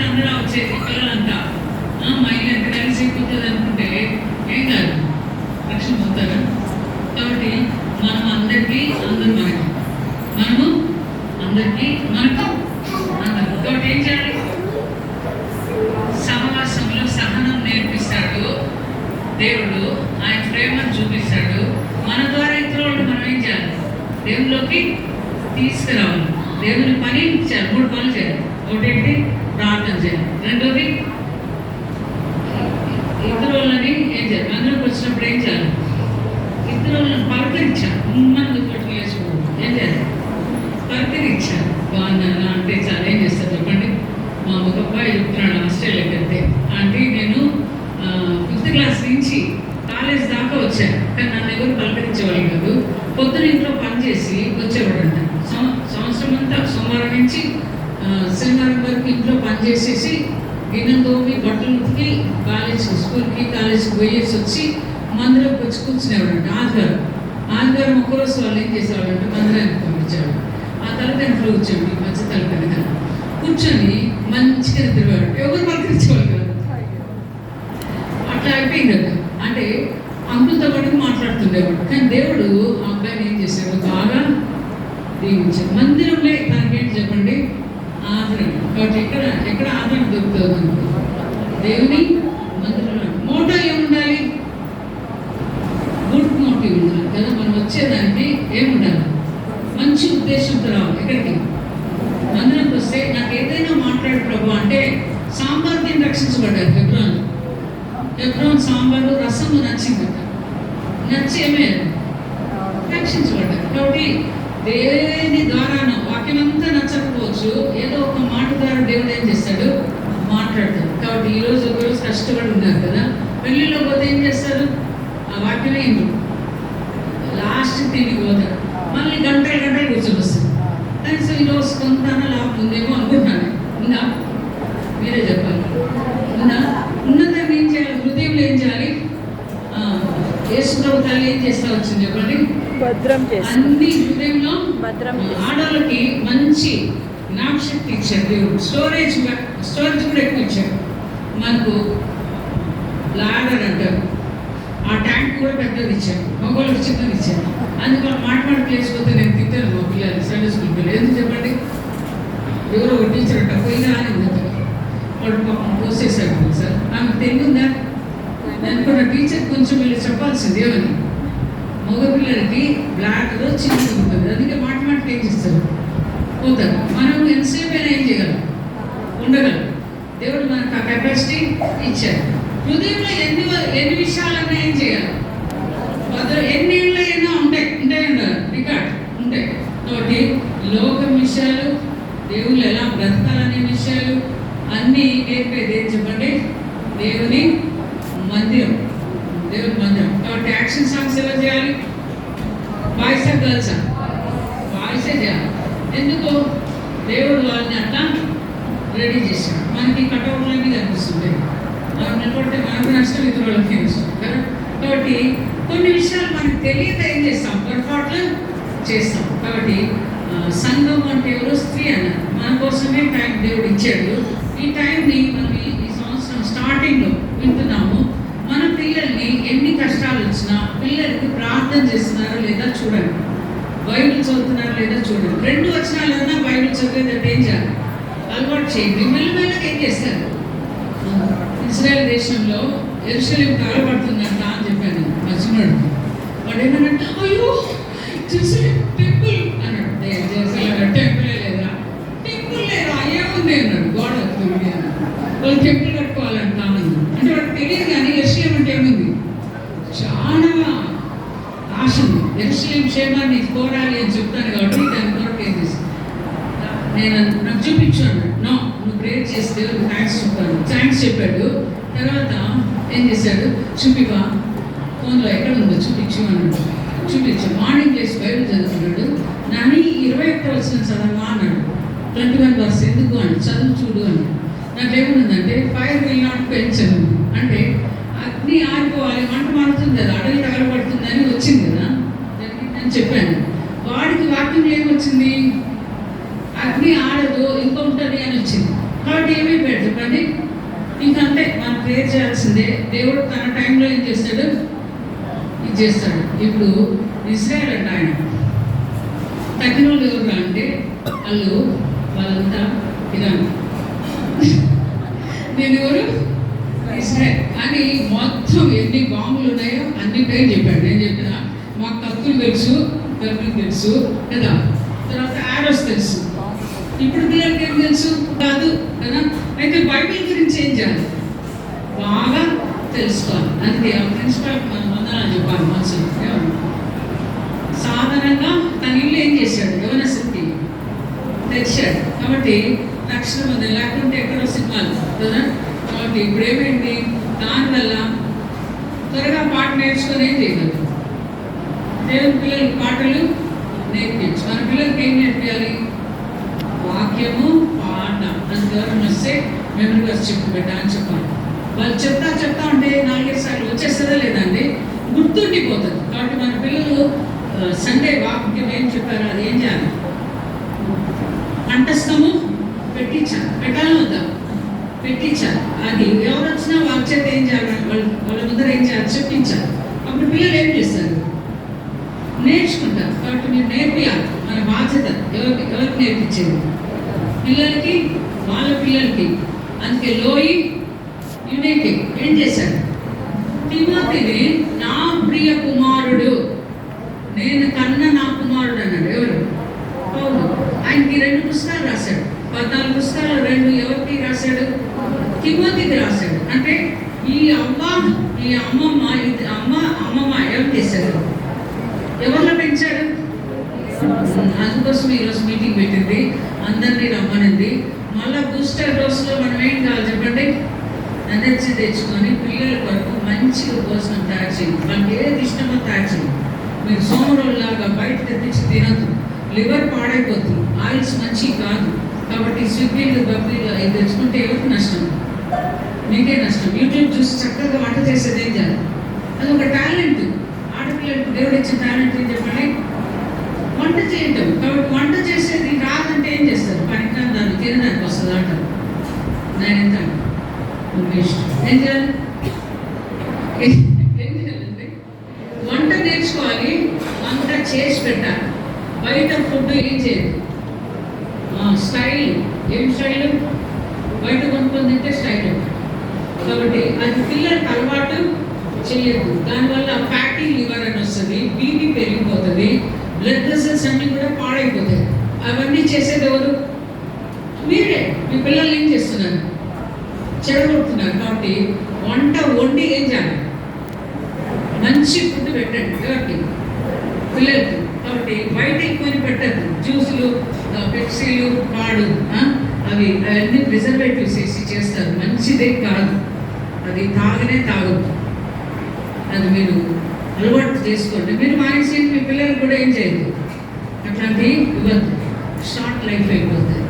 అందరూ వచ్చేది పిల్లలంతా మా ఇల్లు ఎంత కలిసి అయిపోతుంది అనుకుంటే ఏం కాదు, రక్షణ పొందుతారు. కాబట్టి మనం అందరికీ అందరూ మనము అందరికీ మనకు అందరూ. కాబట్టి ఏం చేయాలి? సహవాసంలో సహనం నేర్పిస్తాడు దేవుడు, ఆయన ప్రేమను చూపిస్తాడు. మన ద్వారా ఇతరులను మనం ఏం చేయాలి? దేవునిలోకి తీసుకురావాలి. దేవుని పని చేయాలి. 3 పనులు చేయాలి. ఒకటి ప్రార్థన చేయాలి, రెండోది ఇతరులని ఏం చేయాలి? అందులోకి వచ్చినప్పుడు ఏం చేయాలి? ఇతరులను పలకరించాలి. ముందు పట్టుకు వేసుకోవాలి. ఏం చేయాలి? పలకరించాలి. బాగున్నాను అంటే చాలా ఏం చేస్తారు చెప్పండి? మా ఒక అబ్బాయి చెప్తున్నాడు ఆస్ట్రేలియాకి వెళ్తే, అంటే నేను 5th క్లాస్ నుంచి కాలేజ్ దాకా వచ్చాను, కానీ నన్ను ఎవరు పలకరించేవాళ్ళు కాదు. పొద్దున ఇంట్లో పని చేసి వచ్చేవాడంట. సంవత్సరం అంతా సోమవారం నుంచి శనివారం వరకు ఇంట్లో పని చేసేసి గిన్నె తోమి బట్టలు ఉతికి స్కూల్కి కాలేజ్కి పోయేసి వచ్చి మందిరంకి వచ్చి కూర్చునేవాడంట. ఆదివారం ఒక్కరోజు వాళ్ళు ఏం చేసేవాళ్ళంటే మందిరానికి పంపించేవాడు. ఆ తర్వాత ఇంట్లో కూర్చోండి మధ్య తలకని కూర్చొని మంచిగా తిరిగాడు. ఎవరు పలకరించేవాళ్ళు కాదు. అట్లా అయిపోయింది కదా. అంటే అంకులతో పాటు మాట్లాడుతుండేవాడు. కానీ దేవుడు ఆ అబ్బాయిని ఏం చేశాడు? బాగా దీవించాడు. మందిరంలో తనకేంటి చెప్పండి? ఆదరణ. కాబట్టి ఎక్కడ ఆదరణ దొరుకుతుంది మనకు? దేవుని మందిరంలో. మోటో ఏముండాలి? గుడ్ మోటివ్ ఉండాలి కదా. మనం వచ్చేదానికి ఏముండాలి? మంచి ఉద్దేశంతో రావాలి. ఎక్కడికి? మందిరంకి వస్తే నాకు ఏదైనా మాట్లాడు ప్రభు అంటే, సాంబార్ తిని రక్షించబడ్డారు హెబ్రోన్ సాంబారు రసము నచ్చిందట. నచ్చి ఏమే రక్షించబడ్డారు. కాబట్టి దేని ద్వారానో వాక్యం అంతా నచ్చకపోవచ్చు, ఏదో ఒక మాట ద్వారా దేవుడు ఏం చేస్తాడు? మాట్లాడతాడు. కాబట్టి ఈరోజు ఒకరోజు కష్టపడి ఉన్నారు కదా, పెళ్ళిలో పోతే ఏం చేస్తారు? ఆ వాక్యమే ఏంటి? లాస్ట్ తిరిగి పోతాడు. మళ్ళీ గంటలు కూర్చొని వస్తారు. కనీసం ఈరోజు కొంత లాభం ఉందేమో అనుకుంటున్నాను. ఉందా? మీరే చెప్పాలి. ఉన్నదాన్ని ఏం చేయాలి? హృదయంలో ఏం చేయాలి? యేసు ప్రభు తల్లి ఏం చేస్తా వచ్చింది చెప్పండి? భద్రం చేసి అన్ని హృదయంలో భద్రం. ఆడవాళ్ళకి మంచి జ్ఞాపశక్తి ఇచ్చాడు దేవుడు. స్టోరేజ్ కూడా ఎక్కువ ఇచ్చాడు. మనకు లాడర్ అంటారు, ఆ ట్యాంక్ కూడా పెద్దది ఇచ్చాడు. మగవాళ్ళకి చిన్నది ఇచ్చాడు. అందుకని మాట్లాడి వేసిపోతే నేను తిట్టాను మా పిల్లలు సండే స్కూల్ పిల్లలు. ఎందుకు చెప్పండి? ఎవరో ఒక టీచర్ అంట పోయినా అని వాడు పాపం పోసేసాడు సార్. ఆమె తెలియదా? అనుకున్న టీచర్ కొంచెం వీళ్ళు చెప్పాల్సింది ఏమని? మగపిల్లలకి బ్లాక్లో చిన్నది ఉంటుంది, అందుకే మాటమాటికి ఏం చేస్తారు? పోతారు. మనం ఎంతసేపు అయినా ఏం చేయగలం? ఉండగలం. దేవుడు మనకు ఆ కెపాసిటీ ఇచ్చారు. హృదయంలో ఎన్ని విషయాలన్నా ఏం చేయాలి? ఎన్ని ఏళ్ళ ఎన్నో ఉంటాయి రికార్డ్ ఉంటాయి. కాబట్టి లోకం విషయాలు, దేవుళ్ళు ఎలా బ్రతకాలనే విషయాలు అన్నీ నేర్పేది ఏం చెప్పండి? దేవుని మందిరం. కాబట్టి యాక్షన్ సాంగ్స్ ఎలా చేయాలి? బాయ్సా గర్ల్సా? బాయ్సే చేయాలి. ఎందుకు? దేవుడు వాళ్ళని అట్లా రెడీ చేశాడు. మనకి కటౌట్లన్నీ కనిపిస్తుంటాయి. మనం నిలబడితే మనకు నష్టం, ఇతరులకి నష్టం కదా. కాబట్టి కొన్ని విషయాలు మనకు తెలియక ఏం చేస్తాం? పొరపాట్లు చేస్తాం. కాబట్టి సంఘం అంటే ఎవరు? స్త్రీ అన్నారు. మన కోసమే టైం దేవుడు ఇచ్చాడు. ఈ టైంని మనం ఈ సంవత్సరం స్టార్టింగ్లో వింటున్నాము. మన పిల్లల్ని ఎన్ని కష్టాలు వచ్చినా పిల్లలకి ప్రార్థన చేస్తున్నారో లేదా చూడండి, బైబిల్ చదువుతున్నారో లేదా చూడండి. 2 వచనాలన్నా బైబిల్ చదివేదంటే ఏం చేయాలి? అలవాటు చేయండి. మెల్లమెల్లగా ఏం చేస్తారు? ఇజ్రాయెల్ దేశంలో యెరూషలేము కాలపడుతుందంట అని చెప్పాను మధ్యనాడు. వాడు ఏమన్నట్టు అయ్యో టెంపుల్ అన్నాడు. టెంపులే లేదా? టెంపుల్ లేదా? ఏముంది అన్నాడు. గోడ వస్తుంది అన్నాడు. వాళ్ళు టెంపుల్ కట్టుకోవాలంట అన్నది. అంటే వాడికి తెలియదు కానీ యెరూషలేము అంటే ఏముంది? చాలా ఆశ ఉంది. యెరూషలేము క్షేమాన్ని కోరాలి అని చెప్తాను కాబట్టి దాని కొరకు ఏం చేస్తాను నేను, నాకు చూపించు అన్నాడు. నో, నువ్వు ప్రేయర్ చేస్తే థ్యాంక్స్ చెప్పాడు. తర్వాత ఏం చేశాడు? చూపివా ఫోన్లో ఎక్కడ ఉందో చూపించు అన్నాడు. చూపించాడు. మార్నింగ్ లేచి బైబిల్ చదువుతున్నాడు. నాని 21వ వచనం చదవా అన్నాడు. 21 వర్స్ ఎందుకు అని చదువు చూడు అని. నాకు ఏముందంటే ఫైర్ విల్ నాట్ క్వెంచ్ అని. అంటే అగ్ని ఆరిపోవాలి, మంట మారుతుంది కదా, అడవి తగలబడుతుంది అని వచ్చింది కదా అని చెప్పాను. వాడికి వాక్యం ఏమొచ్చింది? అగ్ని ఆడదు, ఇంకొంటుంది అని వచ్చింది. కాబట్టి ఏమైపోయాడు చెప్పండి, ఇంకంతే మనం ప్రేర్ చేయాల్సిందే. దేవుడు తన టైంలో ఏం చేస్తాడు, ఇది చేస్తాడు. ఇప్పుడు ఇజ్రాయెల్ అంట ఆయన తగ్గిన వాళ్ళు ఎవరు అంటే వాళ్ళంతా ఇరాన్. నేను ఎవరు, ఇజ్రాయెల్ అని మొత్తం ఎన్ని బాంబులు ఉన్నాయో అన్ని పేరు చెప్పాడు. నేను చెప్పిన మాకు కత్తులు తెలుసు, కత్తులు తెలుసు కదా, తర్వాత యారోస్ తెలుసు. ఇప్పుడు పిల్లలకి ఏం తెలుసు కాదు కదా. అయితే బైబిల్ గురించి ఏం చేయాలి, బాగా తెలుసుకోవాలి. అందుకే ఆ ప్రిన్సిపల్ వందనాలు చెప్పాలి. మనసులు సాధారణంగా తన ఇల్లు ఏం చేశాడు, యవనశక్తి తెచ్చాడు. కాబట్టి రక్షణ పొంది, లేకుంటే ఎక్కడో సినిమాలు కదా. కాబట్టి ఇప్పుడు ఏమైంది, దానివల్ల త్వరగా పాట నేర్చుకొని ఏం చేయగలరు, దేవుని పిల్లలకి పాటలు నేర్పించు. మన పిల్లలకి ఏం నేర్పించాలి, వాక్యము పాట. అది గౌరవం వస్తే మెమరీగా చెప్పు బిడ్డ అని చెప్పాలి. వాళ్ళు చెప్తా ఉంటే 4 సార్లు వచ్చేస్తుందా లేదండి, గుర్తుండిపోతుంది. కాబట్టి మన పిల్లలు సండే వాక్యం ఏం చెప్పారో అది ఏం చేయాలి, కంఠస్థము పెట్టాలి వద్దా, పెట్టించాలి. అది ఎవరు వచ్చినా వాళ్ళ చేత ఏం చేయాలి, వాళ్ళ ముందర ఏం చేయాలి, చెప్పించాలి. అప్పుడు పిల్లలు ఏం చేస్తారు, నేర్చుకుంటారు. కాబట్టి మీరు నేర్పియాలి, మన బాధ్యత. ఎవరికి నేర్పించేది, పిల్లలకి, వాళ్ళ పిల్లలకి. అందుకే లోయి యునైకి ఏం చేశాడు, తిమోతిని నా ప్రియ కుమారుడు, నేను కన్న నా కుమారుడు అన్నాడు. ఎవరు, పౌలు. ఆయనకి 2 పుస్తకాలు రాశాడు. 14 పుస్తకాలు 2 ఎవరికి రాశాడు, తిమోతికి రాశాడు. అంటే ఈ అమ్మమ్మ ఎవరు చేశాడు, ఎవరిలో పెంచాడు. అందుకోసం ఈరోజు మీటింగ్ పెట్టింది, అందరినీ రమ్మనింది. మళ్ళీ బూస్టర్ డోస్లో మనం ఏం కావాలి చెప్పండి, ఎనర్జీ తెచ్చుకొని పిల్లల కొరకు మంచిగా భోజనం తయారు చేయండి. వాళ్ళకి ఏది ఇష్టమో తయారు చేయండి. మీరు సోమరోళ్ళలాగా బయట తెప్పించి తినద్దు, లివర్ పాడైపోతుంది, ఆయిల్స్ మంచి కాదు. కాబట్టి స్విగ్గీలు బబ్బీలు అవి తెచ్చుకుంటే ఎవరికి నష్టం, మీకే నష్టం. యూట్యూబ్ చూసి చక్కగా వంట చేసేది ఏం చేయాలి, అది ఒక టాలెంట్. ఆడపిల్లలకు దేవుడు ఇచ్చిన టాలెంట్ ఏం చెప్పండి, వంట చేయటం. కాబట్టి వంట చేసేది రాదంటే ఏం చేస్తారు, పనికిరాని దాన్ని తినడానికి వస్తుంది అంటారు. నేను ఎంత ఏం చేయాలి, ఏం చేయాలండి, వంట నేర్చుకోవాలి, వంట చేసి పెట్టాలి. బయట ఫుడ్ ఏం చేయదు, స్టైల్. ఏం స్టైల్, బయట కొనుక్కొని తింటే స్టైల్. కాబట్టి అది పిల్లలకు అలవాటు చేయదు. దానివల్ల ఫ్యాటీ లివర్ అని వస్తుంది, బీపీ పెరిగిపోతుంది, బ్లడ్ వెసల్స్ అన్నీ కూడా పాడైపోతాయి. అవన్నీ చేసేది ఎవరు, మీరే. మీ పిల్లలు ఏం చేస్తున్నారు, చెడగొడుతున్నారు. కాబట్టి వంట వండి ఏం చేయాలి, మంచి ఫుడ్ పెట్టండి ఎవరికి, పిల్లలకి. కాబట్టి బయట ఎక్కువ పెట్టద్దు, జ్యూసులు, పెప్సీలు, పాడు, అవి అవన్నీ ప్రిజర్వేటివ్స్ వేసి చేస్తారు, మంచిదే కాదు. అది తాగదు. అది మీరు అలవాటు చేసుకోండి. మీరు మానేసి మీ పిల్లలు కూడా ఏం చేయదు, అట్లాంటివి ఇవ్వద్దు. షార్ట్ లైఫ్ అయిపోతుంది,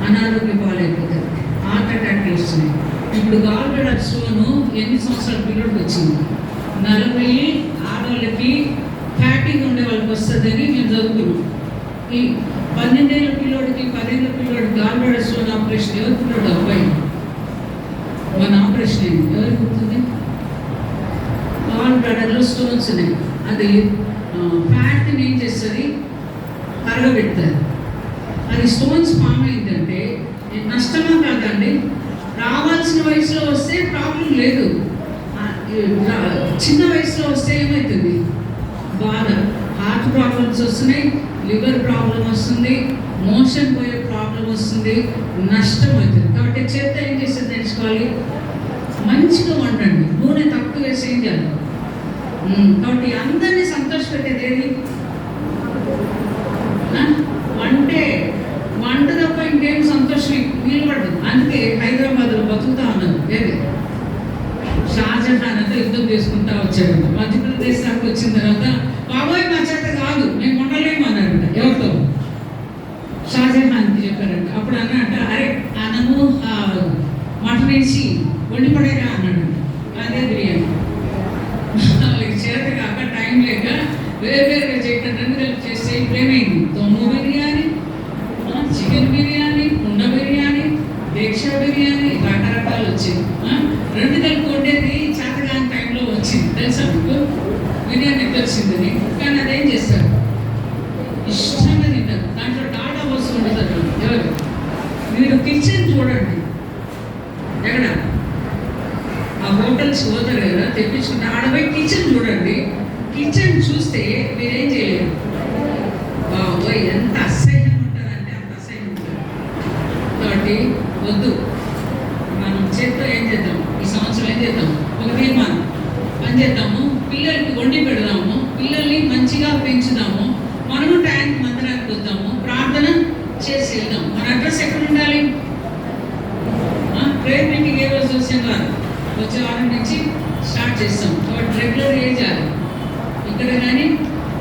అనారోగ్య పాలైపోతుంది, హార్ట్ అటాక్లు వస్తున్నాయి. ఇప్పుడు గాల్బ్లాడర్ స్టోను ఎన్ని సంవత్సరాల పిల్లడికి వచ్చింది, 40 ఆడవాళ్ళకి ఫ్యాటీగా ఉండే వాళ్ళకి వస్తుందని మేము చదువుకున్నాం. ఈ 12 ఏళ్ళ పిల్లోడికి 10 ఏళ్ళ పిల్లోడికి గాల్బ్లాడర్ స్టోన్ ఆపరేషన్ ఎవరు పిల్లోడు, అబ్బాయి. మన ఆపరేషన్ అయింది, ఎవరికి గుర్తుంది, గాల్బ్లాడర్లో స్టోన్స్ ఉన్నాయి. అది ఫ్యాట్ని ఏం చేస్తుంది, కరగబెడుతుంది. అది స్టోన్స్ ఫామ్ అయిందంటే నష్టమా కాదండి, రావాల్సిన వయసులో వస్తే ప్రాబ్లం లేదు, చిన్న వయసులో వస్తే ఏమవుతుంది, బాధ. హార్ట్ ప్రాబ్లమ్స్ వస్తున్నాయి, లివర్ ప్రాబ్లం వస్తుంది, మోషన్ పోయే ప్రాబ్లం వస్తుంది, నష్టం అవుతుంది. కాబట్టి చేత ఏం చేసేది నేర్చుకోవాలి, మంచిగా వండండి, నూనె తక్కువ వేసి ఏం చేయాలి. కాబట్టి అందరినీ సంతోషపెట్టేది ఏది, వంట తప్ప ఇంకేం సంతోషం నిలబడదు. అందుకే హైదరాబాద్లో బతుకుతా ఉన్నారు. ఏది, షాజహాన్ అంతా యుద్ధం చేసుకుంటా వచ్చాడు. మధ్యప్రదేశ్ దాకా వచ్చిన తర్వాత బాబాయ్ మా చేత కాదు, మేము వండలేము అన్నారంట. ఎవరితో, షాజహాన్కి చెప్పారంట. అప్పుడు అన్నట్ట, అరే అన్నము మటన్ వేసి వండి పడేరా అన్నాడంట. అదే బిర్యానీ. వాళ్ళకి చేత కాక టైం లేక వేరువేరుగా చేయటం 2 కలిపి చేస్తే ఇప్పుడు ఏమైంది, దొమ్ము బిర్యానీ, చికెన్ బిర్యానీ, కుండ బిర్యానీ, దీక్ష బిర్యానీ రకరకాలు వచ్చింది. రెండు కలిపి వండేది చేతగాని టైంలో వచ్చింది. తెలుసా మీకు బిర్యానీ ఎట్లా వచ్చిందని? కానీ అదేం చేస్తారు, ఇష్టంగా తింటారు. దాంట్లో టాటా బస్సు వండుతారు. ఎవరు మీరు కిచెన్ చూడండి, ఎక్కడ ఆ హోటల్స్ పోతారు కదా తెప్పించుకుంటే, ఆడపోయి కిచెన్ చూడండి. కిచెన్ చూస్తే మీరేం చేయలేరు. బాబోయ్ ఎంత అసహ్యం ఉంటారంటే అంత అసహ్యం ఉంటారు. కాబట్టి వద్దు, మనం చేత్తో ఏం చేద్దాం, ఈ సంవత్సరం ఏం చేద్దాం, ఒక తీర్మానం పని చేద్దాము, పిల్లలకి వండి పెడదాము, పిల్లల్ని మంచిగా పెంచుదాము, మనము టైంకి మందిరానికి వద్దాము, ప్రార్థన చేసి వెళ్దాం. మన అడ్రస్ ఎక్కడ ఉండాలి? ప్రేయర్ మీటింగ్ ఏ రోజు వచ్చాను రాదు, వచ్చే వారం నుంచి స్టార్ట్ చేస్తాం. కాబట్టి రెగ్యులర్